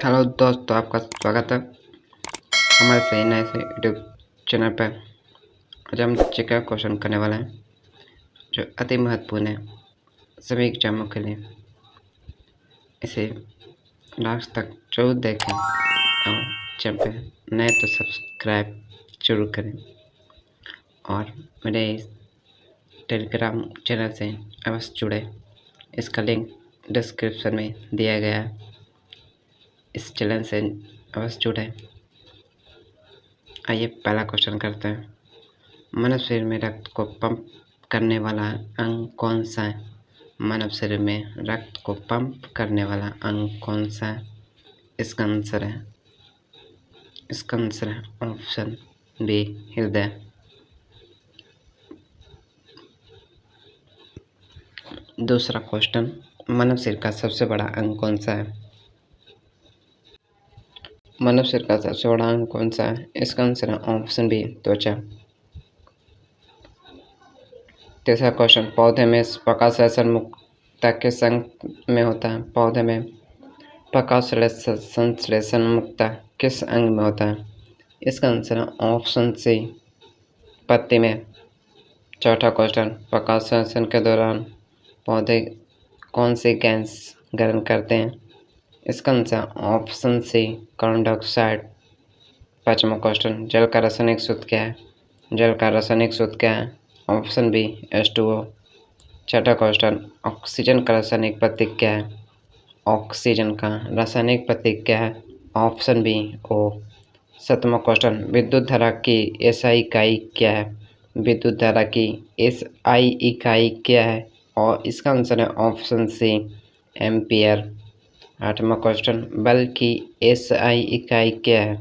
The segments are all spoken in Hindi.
हेलो दोस्तों, आपका स्वागत है हमारे सही नए से यूट्यूब चैनल पर। आज हम जीके क्वेश्चन करने वाले हैं जो अति महत्वपूर्ण है सभी एग्जामों के लिए। इसे लास्ट तक जरूर देखें और चैनल पे नए तो सब्सक्राइब जरूर करें और मेरे टेलीग्राम चैनल से अवश्य जुड़े। इसका लिंक डिस्क्रिप्शन में दिया गया है। इस चैनल से अवश्य जुड़े। आइए पहला क्वेश्चन करते हैं। मानव शरीर में रक्त को पंप करने वाला अंग कौन सा है? मानव शरीर में रक्त को पंप करने वाला अंग कौन सा है? इसका आंसर है ऑप्शन बी, हृदय। दूसरा क्वेश्चन, मानव शरीर का सबसे बड़ा अंग कौन सा है? मानव शरीर का सबसे बड़ा अंग कौन सा है? इसका आंसर है ऑप्शन बी, त्वचा। तीसरा क्वेश्चन, पौधे में प्रकाश संश्लेषण मुक्तता किस अंग में होता है? पौधे में प्रकाश संश्लेषण मुक्तता किस अंग में होता है? इसका आंसर है ऑप्शन सी, पत्ती में। चौथा क्वेश्चन, प्रकाश संश्लेषण के दौरान पौधे कौन सी गैस ग्रहण करते हैं? इसका answer option C, carbon dioxide. पांचवा क्वेश्चन, जल का रासायनिक सूत्र क्या है? जल का रासायनिक सूत्र क्या है? Option B, H2O। छठा क्वेश्चन, ऑक्सीजन का रासायनिक प्रतीक क्या है? ऑक्सीजन का रासायनिक प्रतीक क्या है? Option B, O। सातवां क्वेश्चन, विद्युत धारा की एसआई इकाई क्या है? विद्युत धारा की एसआई इकाई क्या है? और इसका आंसर है ऑप्शन सी, एम्पियर। आठवां क्वेश्चन, बल की एसआई इकाई क्या है?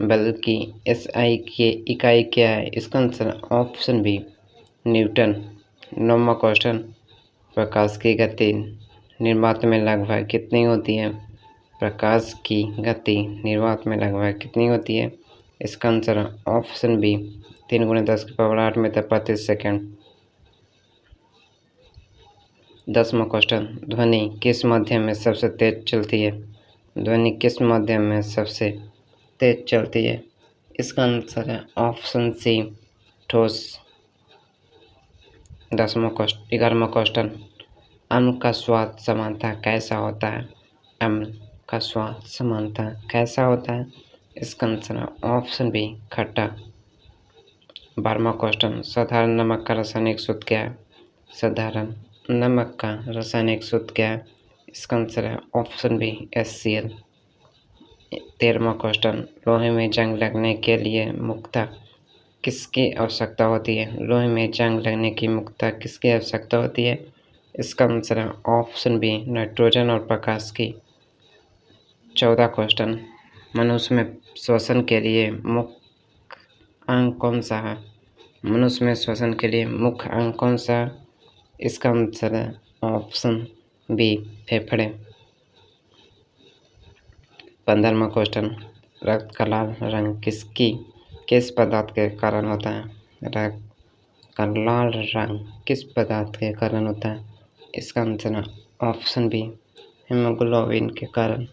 बल की एसआई की इकाई क्या है? इसका आंसर है ऑप्शन बी, न्यूटन। नौवां क्वेश्चन, प्रकाश की गति निर्वात में लगभग कितनी होती है? प्रकाश की गति निर्वात में लगभग कितनी होती है? इसका आंसर है ऑप्शन बी, 3 × 10⁸ मीटर प्रति सेकंड। 10वां क्वेश्चन, ध्वनि किस माध्यम में सबसे तेज चलती है? ध्वनि किस माध्यम में सबसे तेज चलती है? इसका आंसर है ऑप्शन सी, ठोस। 11वां क्वेश्चन, अम्ल का स्वाद सामान्यतः कैसा होता है? अम्ल का स्वाद सामान्यतः कैसा होता है? इसका आंसर है ऑप्शन बी, खट्टा। 12वां क्वेश्चन, साधारण नमक का रासायनिक सूत्र क्या है? साधारण नमक का रासायनिक सूत्र क्या है? इसका आंसर है ऑप्शन बी, HCl। 13वां क्वेश्चन, लोहे में जंग लगने के लिए मुख्यतः किसकी आवश्यकता होती है? लोहे में जंग लगने की मुख्यतः किसकी आवश्यकता होती है? इसका आंसर है ऑप्शन बी, नाइट्रोजन और प्रकाश की। 14वां क्वेश्चन, मनुष्य में श्वसन के लिए मुख्य अंग कौन सा है? मनुष्य में श्वसन के लिए मुख्य अंग कौन सा है? इसका आंसर है ऑप्शन बी, फेफड़े। 15वां क्वेश्चन, रक्त का लाल रंग किस पदार्थ के कारण होता है? रक्त का लाल रंग किस पदार्थ के कारण होता है? इसका आंसर है ऑप्शन बी, हीमोग्लोबिन के कारण।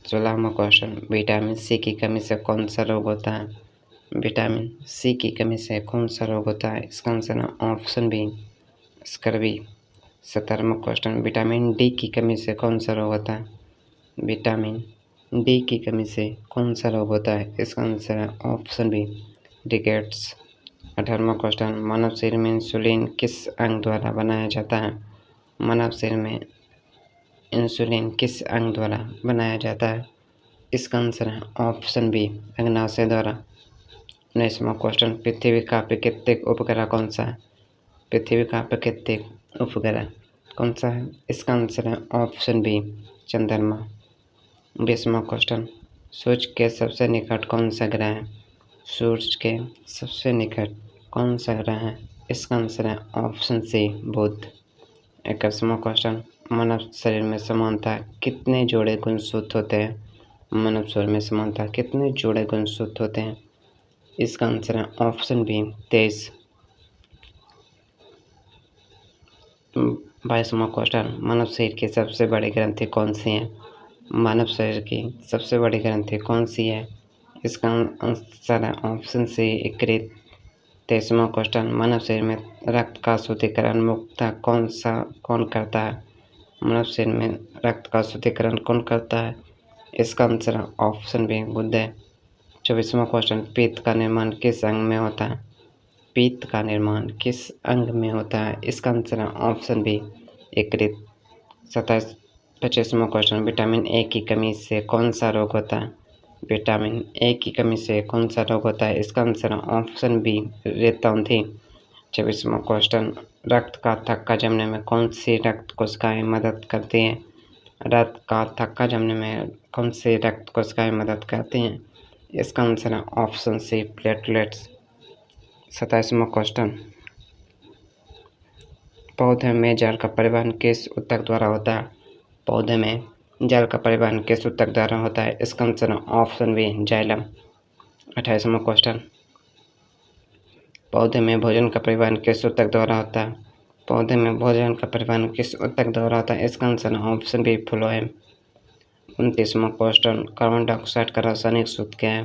16वां क्वेश्चन, विटामिन सी की कमी से कौन सा रोग होता है? विटामिन सी की कमी से कौन सा रोग होता है? इसका आंसर है ऑप्शन बी, स्कर्वी। 17वां क्वेश्चन, विटामिन डी की कमी से कौन सा रोग होता है? विटामिन डी की कमी से कौन सा रोग होता है? इसका आंसर है ऑप्शन बी, रिकेट्स। 18वां क्वेश्चन, मानव शरीर में इंसुलिन किस अंग द्वारा बनाया जाता है? मानव शरीर में इंसुलिन किस अंग द्वारा बनाया जाता है? इसका आंसर है ऑप्शन बी, अग्नाशय द्वारा। 19वां क्वेश्चन, पृथ्वी का प्राकृतिक उपग्रह कौन सा है? पृथ्वी का प्राकृतिक उपग्रह कौन सा है? इसका आंसर है ऑप्शन बी, चंद्रमा। 20वां क्वेश्चन, सूर्य के सबसे निकट कौन सा ग्रह है? सूर्य के सबसे निकट कौन सा ग्रह है? इसका आंसर है ऑप्शन सी, बुध। 21वां क्वेश्चन, मानव शरीर में समानतः कितने जोड़े गुणसूत्र होते हैं? मानव शरीर में समानतः कितने जोड़े गुणसूत्र होते हैं? इसका आंसर है ऑप्शन बी, 23। 22वां क्वेश्चन, मानव शरीर की सबसे बड़ी ग्रंथि कौन सी है? मानव शरीर की सबसे बड़ी ग्रंथि कौन सी है? इसका आंसर है ऑप्शन सी यकृत। 23वां क्वेश्चन, मानव शरीर में रक्त का शुद्धिकरण मुख्यतः कौन करता है? मानव शरीर में रक्त का शुद्धिकरण कौन करता है? इसका आंसर ऑप्शन बी गुर्दे। 24वां क्वेश्चन, पित्त का निर्माण किस अंग में होता है? पित्त का निर्माण किस अंग में होता है? इसका आंसर ऑप्शन बी यकृत। 25वां क्वेश्चन, विटामिन ए की कमी से कौन सा रोग होता है? विटामिन ए की कमी से कौन सा रोग होता है? इसका आंसर ऑप्शन बी रेतौंधी। 26वां क्वेश्चन, रक्त का थक्का जमने में कौन सी रक्त कोशिकाएं मदद करती हैं? रक्त का थक्का जमने में कौन सी रक्त कोशिकाएं मदद करती हैं? इसका आंसर ऑप्शन सी प्लेटलेट्स। 27वां क्वेश्चन, पौधे में जल का परिवहन किस ऊतक द्वारा होता है? पौधे में जल का परिवहन किस ऊतक द्वारा होता है? इसका आंसर ऑप्शन बी जाइलम। 28वां क्वेश्चन, पौधे में भोजन का परिवहन किस ऊतक द्वारा होता है? पौधे में भोजन का परिवहन किस ऊतक द्वारा होता है? इसका आंसर ऑप्शन बी फ्लोएम। 29वां क्वेश्चन, कार्बन डाइऑक्साइड का रासायनिक सूत्र क्या है?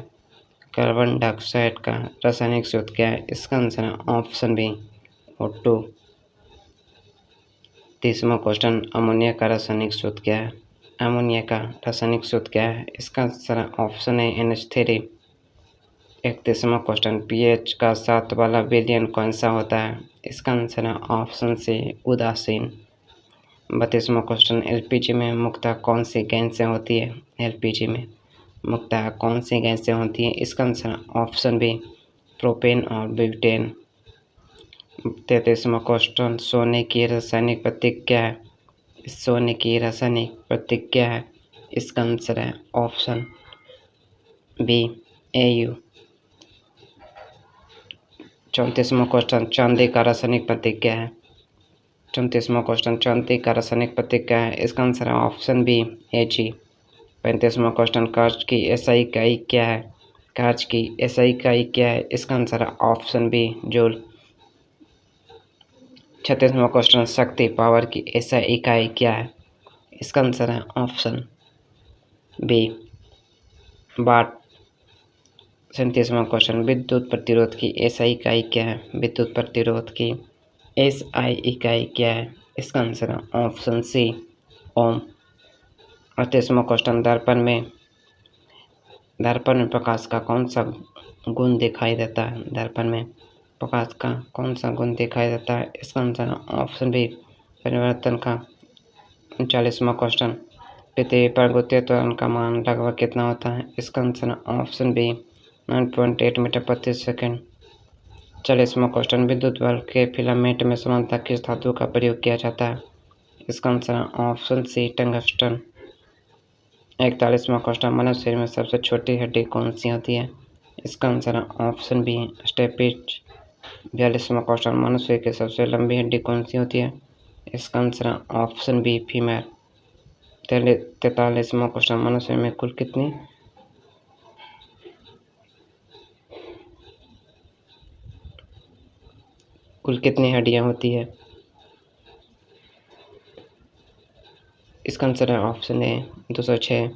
कार्बन डाइऑक्साइड का रासायनिक सूत्र क्या है? इसका आंसर ऑप्शन बी O2। 30वां क्वेश्चन, अमोनिया का रासायनिक सूत्र क्या है? अमोनिया का रासायनिक सूत्र क्या है? इसका आंसर ऑप्शन है NH3। 31वां क्वेश्चन, pH का 7 वाला विलयन कौन सा होता है? इसका आंसर है ऑप्शन सी उदासीन। 32वां क्वेश्चन, LPG में मुख्यतः कौन सी गैसें होती है? LPG में मुख्यतः कौन सी गैसें होती हैं? इसका आंसर ऑप्शन बी प्रोपेन और ब्यूटेन। 33वां क्वेश्चन, सोने की रासायनिक प्रतीक क्या है? सोने की रासायनिक प्रतीक क्या है? इसका आंसर है ऑप्शन बी AU। 34वां क्वेश्चन, चांदी का रासायनिक प्रतीक क्या है? 34वां क्वेश्चन, चांदी का रासायनिक प्रतीक क्या है? इसका आंसर है ऑप्शन बी Ag। 35वां क्वेश्चन, कांच की SI इकाई क्या है? कांच की SI इकाई क्या है? इसका आंसर है ऑप्शन बी जूल। 36वां क्वेश्चन, शक्ति पावर की SI इकाई क्या है? इसका आंसर है ऑप्शन बी वाट। 37वां क्वेश्चन, विद्युत प्रतिरोध की SI इकाई क्या है? विद्युत प्रतिरोध की SI इकाई क्या है? इसका आंसर है ऑप्शन सी ओम। 38वां क्वेश्चन, दर्पण में प्रकाश का कौन सा गुण दिखाई देता है? दर्पण में प्रकाश का कौन सा गुण दिखाई देता है? इसका आंसर है ऑप्शन बी परिवर्तन का। 39वां क्वेश्चन, पृथ्वी पर गुरुत्वीय त्वरण का मान लगभग कितना होता है? इसका आंसर है ऑप्शन बी 9.8 मीटर प्रति सेकंड। 40वां क्वेश्चन, विद्युत बल्ब के फिलामेंट में सामान्यतः किस धातु का प्रयोग किया जाता है? इसका आंसर है ऑप्शन सी टंगस्टन। 41वां क्वेश्चन, मानव शरीर में सबसे छोटी हड्डी कौन सी होती है? इसका आंसर है ऑप्शन बी स्टेपिज। 42वां क्वेश्चन, मानव शरीर की सबसे लंबी हड्डी कौन सी होती है? इसका आंसर है ऑप्शन बी फीमेल। 43वां क्वेश्चन, मानव शरीर में कुल कितनी हड्डियां होती है? इसका आंसर है ऑप्शन ए 206।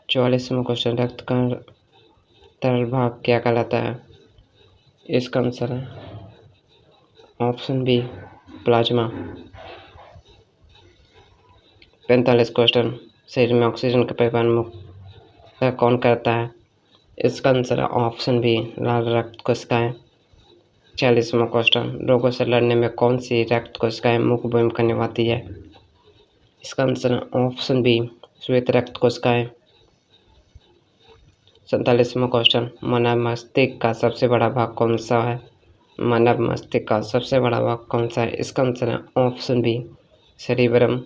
44वां क्वेश्चन, रक्त का तरल भाग क्या कहलाता है? इसका आंसर है ऑप्शन बी प्लाज्मा। 45 क्वेश्चन, शरीर में ऑक्सीजन का परिवहन मुख्यतः कौन करता है? इसका आंसर है ऑप्शन बी लाल रक्त कोशिकाएं। 46वां क्वेश्चन, रोगों से लड़ने में कौन सी रक्त कोशिकाएं मुख्य भूमिका निभाती है? इसका आंसर है ऑप्शन बी श्वेत रक्त कोशिकाएं। 47वां क्वेश्चन, मानव मस्तिष्क का सबसे बड़ा भाग कौन सा है? मानव मस्तिष्क का सबसे बड़ा भाग कौन सा है? इसका आंसर है ऑप्शन बी सेरिब्रम।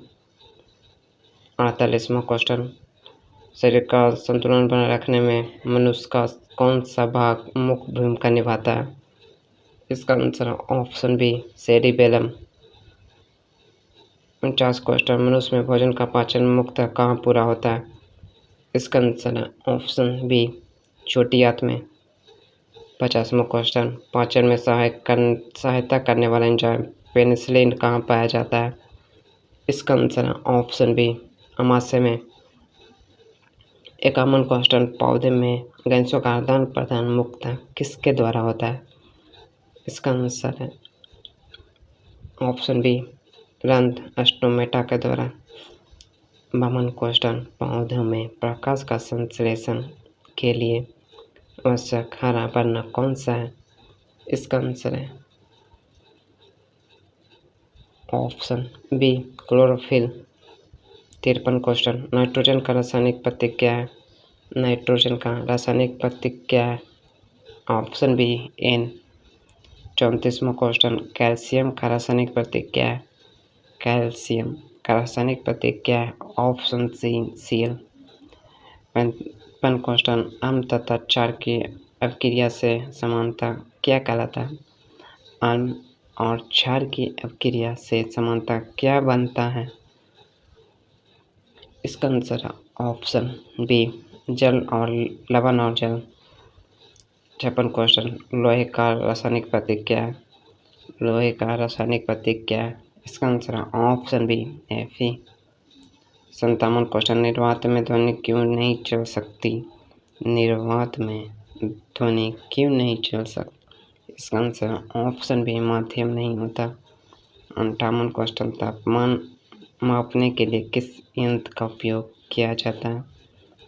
48वां क्वेश्चन, शरीर का संतुलन बनाए रखने में मनुष्य का कौन सा भाग मुख्य भूमिका निभाता है? इसका आंसर है ऑप्शन बी सेरिबेलम। 49 क्वेश्चन, मनुष्य में भोजन का पाचन मुख्यतः कहाँ पूरा होता है? इसका आंसर है ऑप्शन बी छोटी आंत में। 50वां क्वेश्चन, पाचन में सहायता करने वाला एंजाइम पेनिसिलिन कहाँ पाया जाता है? इसका आंसर है ऑप्शन बी अमाशय में। एक अमन क्वेश्चन, पौधे में गैसों का आदान प्रदान मुख्यतः किसके द्वारा होता है? इसका आंसर है ऑप्शन बी, रंध्र स्टोमेटा के द्वारा। अमन क्वेश्चन, पौधों में प्रकाश का संश्लेषण के लिए आवश्यक हरा वर्ण कौन सा है? इसका आंसर है option B, chlorophyll. 53 question, nitrogen का रासायनिक प्रतीक क्या है? नाइट्रोजन का रासायनिक प्रतीक क्या है? Option B, N. 34वां क्वेश्चन, कैल्शियम का रासायनिक प्रतीक क्या है? कैल्शियम का रासायनिक प्रतीक क्या है? Option C, Cl। 55 क्वेश्चन, अम्ल तथा क्षार की अभिक्रिया से समानता क्या कहलाता है? अम्ल और क्षार की अभिक्रिया से समानता क्या बनता है? इसका आंसर है ऑप्शन बी, जल और लवण और जल। 56 क्वेश्चन, लोहे का रासायनिक प्रतीक क्या है? लोहे का रासायनिक प्रतीक क्या है? इसका आंसर है ऑप्शन बी, Fe। 57 क्वेश्चन, निर्वात में ध्वनि क्यों नहीं चल सकती? निर्वात में ध्वनि क्यों नहीं चल सकती? इसका आंसर है ऑप्शन बी, माध्यम नहीं होता। 58 क्वेश्चन, तापमान मापने के लिए किस यंत्र का उपयोग किया जाता है?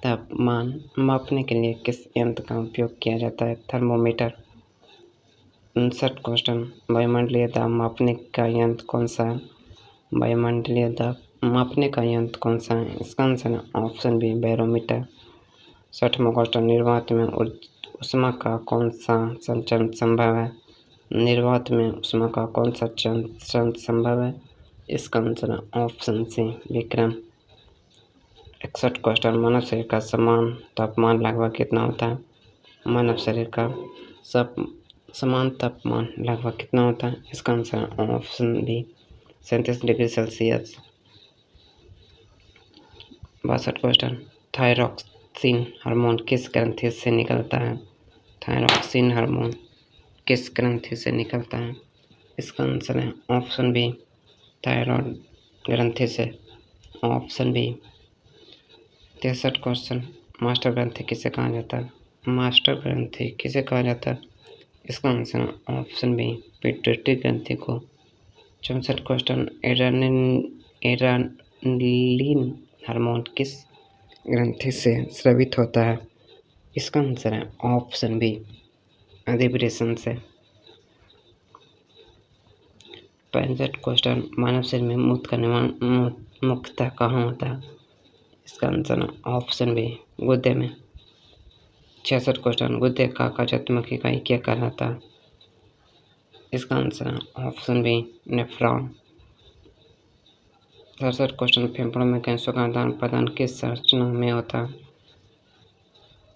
तापमान मापने के लिए किस यंत्र का उपयोग किया जाता है? थर्मोमीटर। 59 क्वेश्चन, वायुमंडलीय दाब मापने का यंत्र कौन सा है? वायुमंडलीय दाब मापने का यंत्र कौन सा है? इसका आंसर है ऑप्शन बी, बैरोमीटर। 60वां क्वेश्चन, निर्वात में ऊष्मा का कौन सा संचरण संभव है? निर्वात में ऊष्मा का कौन सा संचरण संभव है? इसका आंसर है ऑप्शन सी, विकिरण। 61 क्वेश्चन, मानव शरीर का समान तापमान लगभग कितना होता है? मानव शरीर का समान तापमान लगभग कितना होता है? इसका आंसर है option B, 37 degree Celsius. 62 question, thyroxine hormone किस ग्रंथि से निकलता है? थायरॉक्सिन हार्मोन किस ग्रंथि से निकलता है? इसका आंसर है ऑप्शन बी, थायरॉयड ग्रंथि से। Option B. 63 क्वेश्चन, मास्टर ग्रंथि किसे कहा जाता है? मास्टर ग्रंथि किसे कहा जाता है? इसका आंसर है ऑप्शन बी, पिट्यूटरी ग्रंथि को। 64 क्वेश्चन, एड्रेनलिन हार्मोन किस ग्रंथि से स्रावित होता है? इसका आंसर है ऑप्शन बी, अधिवृषण से। 65 क्वेश्चन, मानव शरीर में मूत्र का निर्माण मुख्यतः कहाँ होता है? इसका आंसर है ऑप्शन बी, गुर्दे में। 66 क्वेश्चन, गुर्दे का कार्यात्मक इकाई क्या कहलाता है? इसका आंसर है ऑप्शन बी, नेफ्रॉन। 67 क्वेश्चन, फेफड़ों में गैसों का आदान प्रदान किस संरचना में होता है?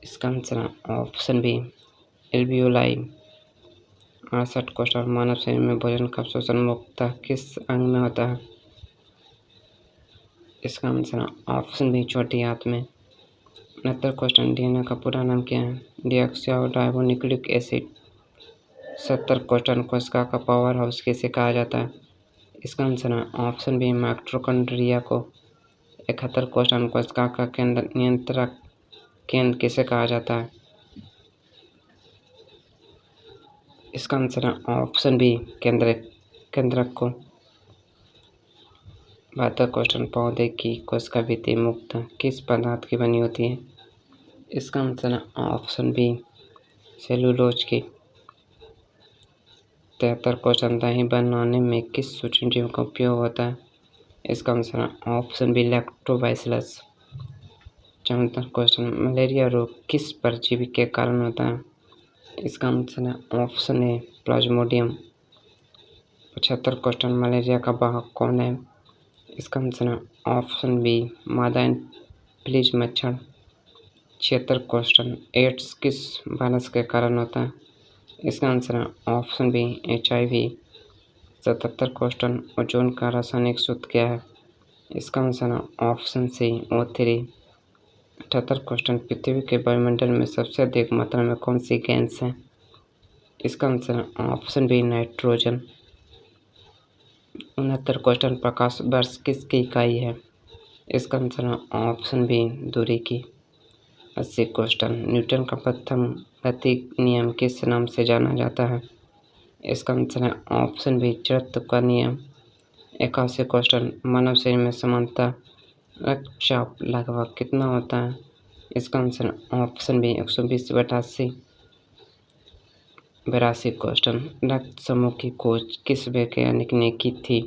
इसका आंसर है ऑप्शन बी, एल्वियोलाई। 68 क्वेश्चन, मानव शरीर में भोजन का अवशोषण मुख्यतः किस अंग में होता है? इसका आंसर है ऑप्शन बी, छोटी आंत में। 69 क्वेश्चन, डीएनए का पूरा नाम क्या है? Deoxyribonucleic acid. 70 क्वेश्चन, कोशिका का पावर हाउस किसे कहा जाता है? इसका आंसर है ऑप्शन बी, माइटोकॉन्ड्रिया को। 71 क्वेश्चन, कोशिका का केंद्र नियंत्रक केंद्र किसे कहा जाता है? इसका आंसर है ऑप्शन बी, केंद्रक को। 72 क्वेश्चन, पौधे की कोशिका भित्ति मुख्यतः किस पदार्थ की बनी होती है? इसका आंसर है ऑप्शन बी, सेलुलोज की। 73 क्वेश्चन, दही बनाने में किस सूक्ष्मजीव का उपयोग होता है? इसका आंसर है option B, lactobacillus. 74 question, malaria रोग किस परजीवी के कारण होता है? इसका आंसर है option A, Plasmodium. 75 question, malaria का वाहक कौन है? इसका आंसर है ऑप्शन बी, मादा एनोफिलीज मच्छर। 76 क्वेश्चन, एड्स किस वायरस के कारण होता है? इसका आंसर है option B, HIV। 77 question, ozone का रासायनिक सूत्र क्या है? इसका आंसर है ऑप्शन सी, O3। 78 क्वेश्चन, पृथ्वी के वायुमंडल में सबसे अधिक मात्रा में कौन सी गैस है? इसका आंसर है ऑप्शन बी, नाइट्रोजन। 69 क्वेश्चन, प्रकाश वर्ष किसकी इकाई है? इसका आंसर है ऑप्शन बी दूरी की। 80 क्वेश्चन, न्यूटन का प्रथम गति नियम किस नाम से जाना जाता है? इसका आंसर है ऑप्शन बी जड़त्व का नियम। 81 क्वेश्चन, मानव शरीर में सामान्यतः रक्तचाप लगभग कितना होता है? इसका आंसर है ऑप्शन बी 120/80। 82 क्वेश्चन, रक्त समूह की खोज किस वैज्ञानिक ने की थी?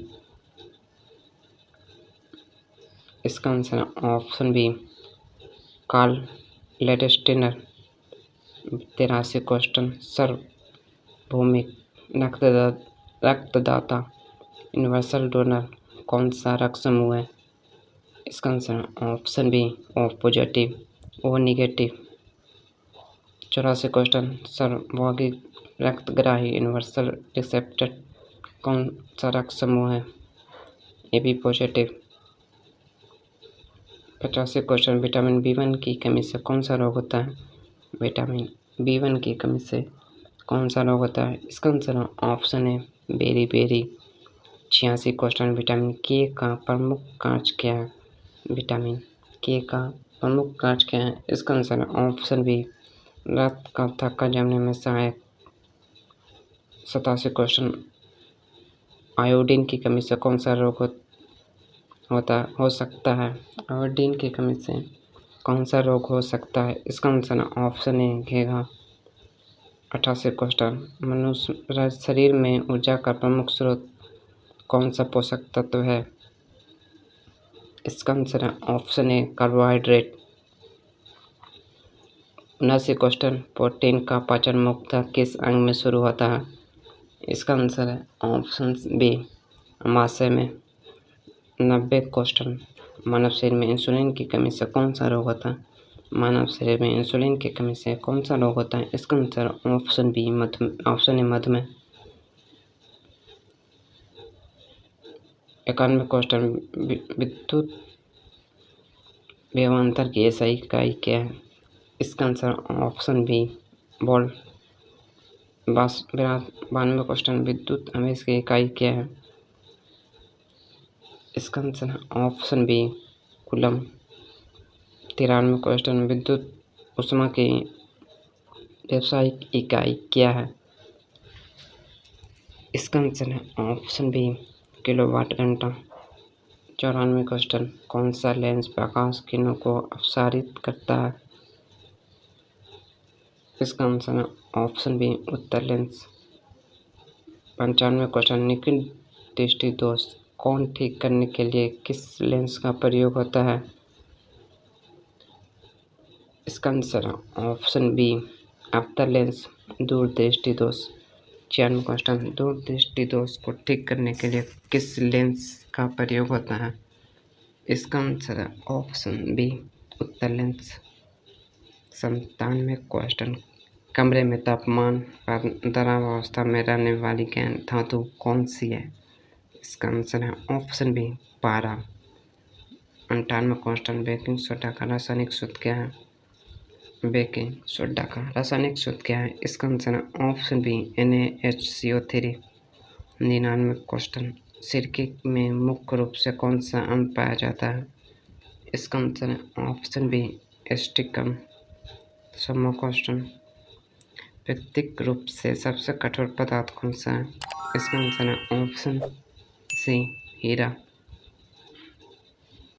इसका आंसर है option B Karl Landsteiner. 83 question, सार्वभौमिक रक्तदाता यूनिवर्सल डोनर कौन सा रक्त समूह है? इसका आंसर है option B O positive, O negative. 84 question, सर्वभौमिक रक्तग्राही यूनिवर्सल रिसेप्टर कौन सा रक्त समूह है? A B positive. 85 question, vitamin B1 की कमी से कौन सा रोग होता है? विटामिन B1 की कमी से कौन सा रोग होता है? इसका आंसर ऑप्शन है बेरी। 86 क्वेश्चन, विटामिन के का प्रमुख कार्य क्या है? विटामिन के का प्रमुख कार्य क्या है? इसका आंसर ऑप्शन बी रक्त का थक्का जमने में सहायक। 87 क्वेश्चन, आयोडीन की कमी से कौन सा रोग हो सकता है? आयोडीन की कमी से कौन सा रोग हो सकता है? इसका आंसर ऑप्शन ए घेघा। 88 क्वेश्चन, मनुष्य शरीर में ऊर्जा का प्रमुख स्रोत कौन सा पोषक तत्व है? इसका आंसर है option A carbohydrate. 79 question, protein का पाचन मुख्यतः किस अंग में शुरू होता है? इसका आंसर है ऑप्शन बी अमाशय में। 90 क्वेश्चन, मानव शरीर में इंसुलिन की कमी से कौन सा रोग होता है? मानव शरीर में इंसुलिन की कमी से कौन सा रोग होता है? इसका answer option B option A मधुमेह। 91 क्वेश्चन, विद्युत विभवांतर की SI इकाई क्या है? इसका answer option B volt. 92 question, विद्युत आवेश की इकाई क्या है? इसका आंसर है ऑप्शन बी कूलम। 93 क्वेश्चन, विद्युत ऊष्मा की व्यावसायिक इकाई क्या है? इसका आंसर है ऑप्शन बी किलोवाट घंटा। 94 क्वेश्चन, कौन सा लेंस प्रकाश किरणों को अपसारित करता है? इसका आंसर है ऑप्शन बी उत्तल लेंस। 95 क्वेश्चन, निकट दृष्टि दोष कौन ठीक करने के लिए किस लेंस का प्रयोग होता है? इसका आंसर है ऑप्शन बी अवतल लेंस। दूरदृष्टि दोष। 96 क्वेश्चन, दूरदृष्टि दोष को ठीक करने के लिए किस लेंस का प्रयोग होता है? इसका आंसर है ऑप्शन बी उत्तल लेंस। 97 क्वेश्चन, कमरे में तापमान पर द्रवावस्था में रहने वाली गैर धातु कौन सी है? इसका आंसर है ऑप्शन बी पारा। 98 क्वेश्चन, बेकिंग सोडा का रासायनिक सूत्र क्या है? बेकिंग सोडा का रासायनिक सूत्र क्या है? इसका आंसर है ऑप्शन बी NaHCO3। 99 क्वेश्चन, सिरके में मुख्य रूप से कौन सा अम्ल पाया जाता है? इसका आंसर है ऑप्शन बी एस्टिकम। 100 क्वेश्चन, प्राकृतिक रूप से सबसे कठोर पदार्थ कौन सा है? इसका आंसर है ऑप्शन सी हीरा।